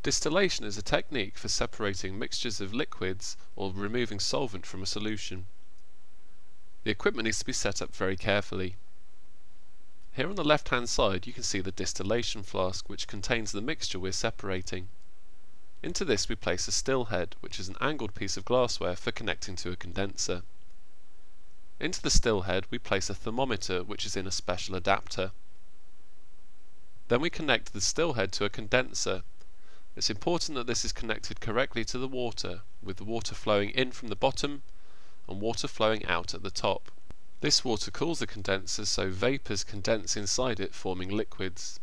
Distillation is a technique for separating mixtures of liquids or removing solvent from a solution. The equipment needs to be set up very carefully. Here on the left hand side you can see the distillation flask, which contains the mixture we're separating. Into this we place a still head, which is an angled piece of glassware for connecting to a condenser. Into the still head we place a thermometer, which is in a special adapter. Then we connect the still head to a condenser. It's important that this is connected correctly to the water, with the water flowing in from the bottom and water flowing out at the top. This water cools the condenser so vapours condense inside it, forming liquids.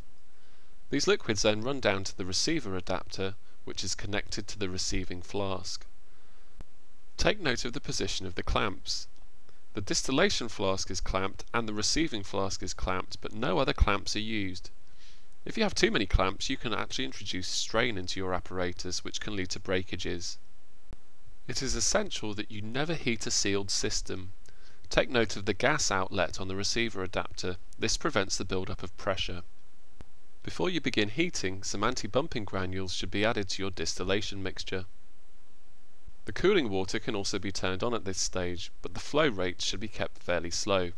These liquids then run down to the receiver adapter, which is connected to the receiving flask. Take note of the position of the clamps. The distillation flask is clamped and the receiving flask is clamped, but no other clamps are used. If you have too many clamps, you can actually introduce strain into your apparatus, which can lead to breakages. It is essential that you never heat a sealed system. Take note of the gas outlet on the receiver adapter. This prevents the build-up of pressure. Before you begin heating, some anti-bumping granules should be added to your distillation mixture. The cooling water can also be turned on at this stage, but the flow rate should be kept fairly slow.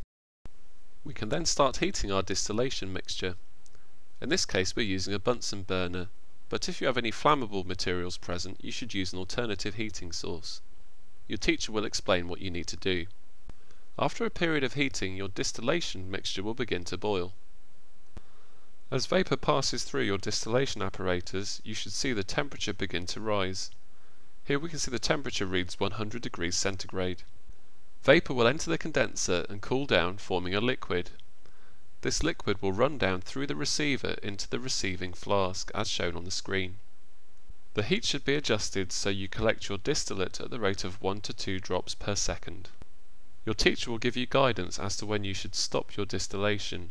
We can then start heating our distillation mixture. In this case we're using a Bunsen burner, but if you have any flammable materials present, you should use an alternative heating source. Your teacher will explain what you need to do. After a period of heating, your distillation mixture will begin to boil. As vapour passes through your distillation apparatus, you should see the temperature begin to rise. Here we can see the temperature reads 100 degrees centigrade. Vapour will enter the condenser and cool down, forming a liquid. This liquid will run down through the receiver into the receiving flask, as shown on the screen. The heat should be adjusted so you collect your distillate at the rate of 1 to 2 drops per second. Your teacher will give you guidance as to when you should stop your distillation.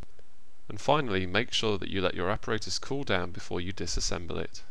And finally, make sure that you let your apparatus cool down before you disassemble it.